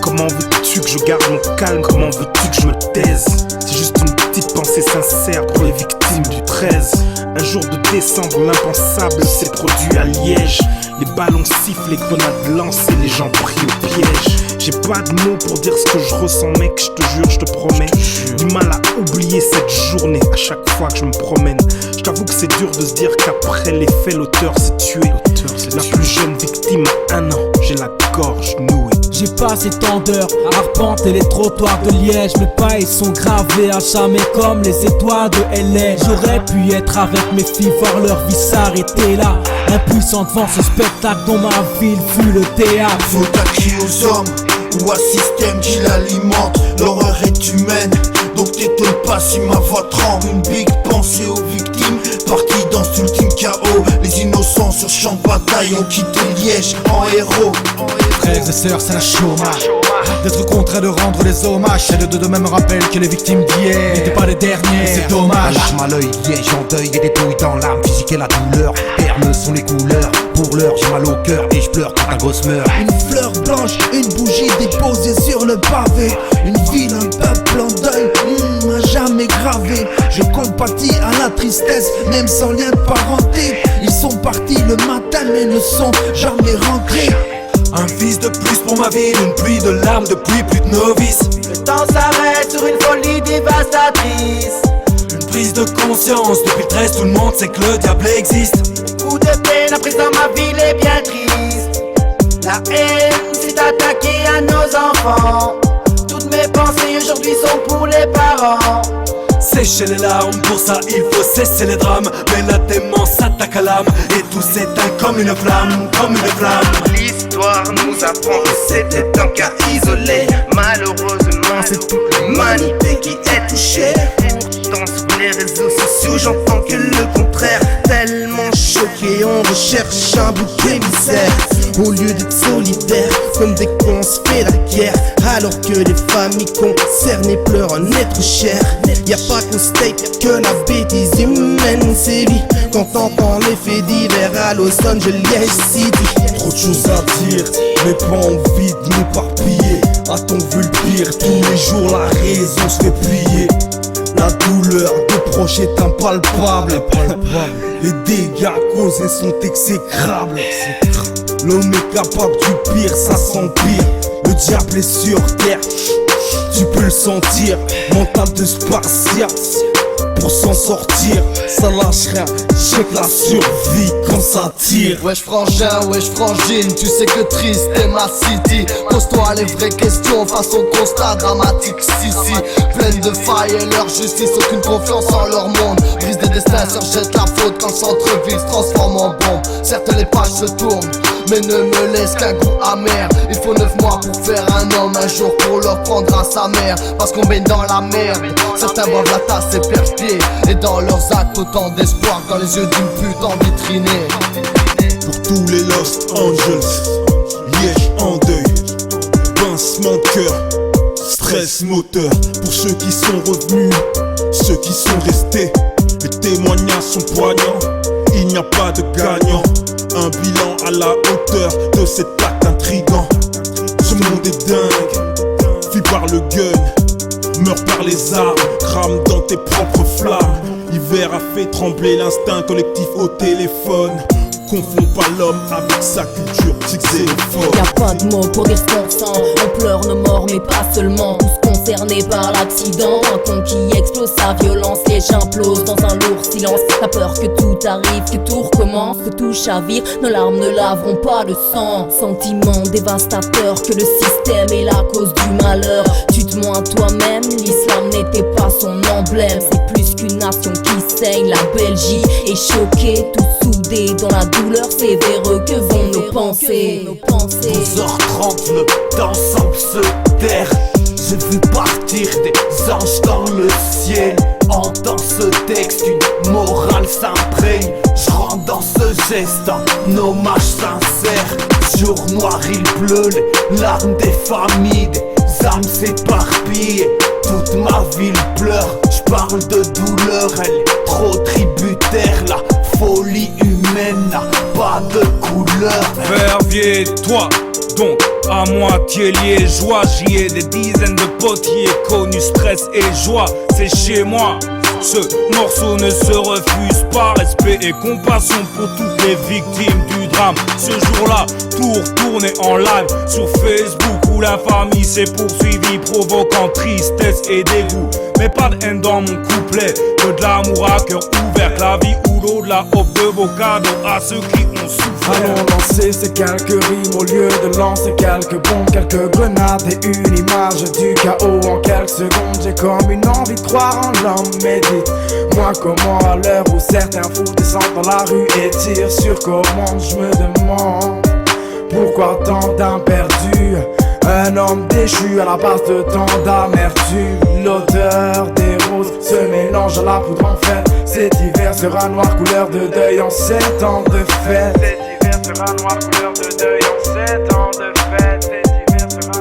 Comment veux-tu que je garde mon calme? Comment veux-tu que je me taise? C'est juste une petite pensée sincère pour les victimes du 13. Un jour de décembre, l'impensable s'est produit à Liège. Les ballons sifflent, les grenades lancées, les gens pris au piège. J'ai pas de mots pour dire ce que je ressens, mec, je te jure, je te promets. Du mal à oublier cette journée à chaque fois que je me promène. Je t'avoue que c'est dur de se dire qu'après les faits, l'auteur s'est tué. La plus jeune victime a 1 an, j'ai la gorge nouée. J'ai passé tant d'heures à arpenter les trottoirs de Liège. Mes pas ils sont gravés à jamais comme les étoiles de LA. J'aurais pu être avec mes filles, voir leur vie s'arrêter là. Impuissant devant ce spectacle dont ma ville fut le théâtre. Faut crier aux hommes ou à système qui l'alimente. L'horreur est humaine, donc t'étonnes pas si ma voix tremble. Une big pensée aux victimes, parties dans cet ultime chaos. Les innocents sur champ de bataille ont quitté Liège en héros. Frères et sœurs, c'est la chômage d'être contraint de rendre les hommages. Celles de demain me rappellent que les victimes d'hier n'étaient pas les dernières. C'est dommage. La larme à l'œil, Liège en deuil et des douilles dans l'âme. Physique et la douleur, ternes sont les couleurs. Pour l'heure, j'ai mal au cœur et je pleure quand un gosse meurt. Une fleur blanche, une bougie déposée sur le pavé. Une ville, un peuple en deuil, à jamais gravé. Je compatis à la tristesse, même sans lien de parenté. Ils sont partis le matin mais ne sont jamais rentrés. Un vice de plus pour ma ville, une pluie de larmes depuis plus de novices. Le temps s'arrête sur une folie dévastatrice. Une prise de conscience, depuis le 13 tout le monde sait que le diable existe. Coup de peine apprise dans ma ville est bien triste. La haine s'est attaquée à nos enfants. Toutes mes pensées aujourd'hui sont pour les parents. Sécher les larmes, pour ça il faut cesser les drames. Mais la démence s'attaque à l'âme et tout s'éteint comme une flamme, comme une flamme. L'histoire nous apprend que c'était un cas isolé. Malheureusement c'est toute l'humanité qui est touchée. Pourtant sur les réseaux sociaux j'entends que le contraire. Tellement choqué on recherche un bouc émissaire. Au lieu d'être solidaires, comme dès qu'on se fait la guerre. Alors que les familles concernées pleurent un être cher. Y'a pas qu'au steak que la bêtise humaine sévit. Quand t'entends les faits divers à Los Angeles City. Trop de choses à dire, mais pas envie de m'éparpiller. A-t-on vu le pire? Tous les jours la raison se fait plier. La douleur des proches est impalpable. Les dégâts causés sont exécrables. L'homme est capable du pire, ça s'empire. Le diable est sur terre, tu peux le sentir. Mental de spartiate, pour s'en sortir, ça lâche rien, check la survie quand ça tire. Wesh frangin, wesh frangine, tu sais que triste est ma city. Pose-toi les vraies questions face au constat dramatique. Si, pleine de failles et leur justice, aucune confiance en leur monde. Brise des destins, se rejette la faute quand le centre-ville se transforme en bombe. Certes les pages se tournent, mais ne me laisse qu'un goût amer. Il faut 9 mois pour faire un homme, un jour pour leur prendre à sa mère. Parce qu'on baigne dans la merde, certains boivent la tasse et perdent pied. Et dans leurs actes autant d'espoir dans les yeux d'une pute envitrinée. Pour tous les Lost Angels, Liège en deuil, pincement de cœur, stress moteur. Pour ceux qui sont revenus, ceux qui sont restés, les témoignages sont poignants, il n'y a pas de gagnant. Un bilan à la hauteur de cet acte intrigant. Ce monde est dingue, fui par le gun, meurt par les armes, crame dans tes propres flammes. L'hiver a fait trembler l'instinct collectif au téléphone. Confonds pas l'homme avec sa culture, c'est xénophobe. Y'a pas de mots pour dire ce qu'on sent. On pleure nos morts mais pas seulement. Tous concernés par l'accident. Un con qui explose sa violence. Les gens implosent dans un lourd silence. T'as peur que tout arrive, que tout recommence, que tout chavire. Nos larmes ne laveront pas le sang. Sentiment dévastateur que le système est la cause du malheur. Tu te mens à toi-même, l'islam n'était pas son emblème. C'est plus qu'une nation qui saigne. La Belgique est choquée, tout soudé dans la douleur sévère que vont nos pensées. 12h30, le temps semble se taire. J'ai vu partir des anges dans le ciel. Entends ce texte, une morale s'imprègne. Je rentre dans ce geste, un hommage sincère. Jour noir, il pleut, les larmes des familles. Des âmes s'éparpillent, toute ma ville pleure. Je parle de douleur, elle est trop tributaire. La folie humaine n'a pas de couleur. Verviers, toi, donc à moitié liégeois. J'y ai des dizaines de potes qui aient connu stress et joie. C'est chez moi. Ce morceau ne se refuse pas. Respect et compassion pour toutes les victimes du drame. Ce jour-là, tout retourné en live sur Facebook où l'infamie s'est poursuivie, provoquant tristesse et dégoût. Mais pas de haine dans mon couplet, que de l'amour à cœur ouvert. La vie ou l'au-delà offre de beaux cadeaux à ceux qui ont souffert. Allons lancer ces quelques rimes au lieu de lancer quelques bombes, quelques grenades et une image du chaos en quelques secondes. J'ai comme une envie de croire en l'homme, mais dites-moi comment à l'heure où certains fous descendent dans la rue et tirent sur commande. Je me demande pourquoi tant d'imperdus. Un homme déchu à la base de tant d'amertume. L'odeur des roses se mélange à la poudre en fait. Cet hiver sera noir couleur de deuil en 7 ans de fête. Cet hiver sera noir couleur de deuil en 7 ans de fête. Cet hiver sera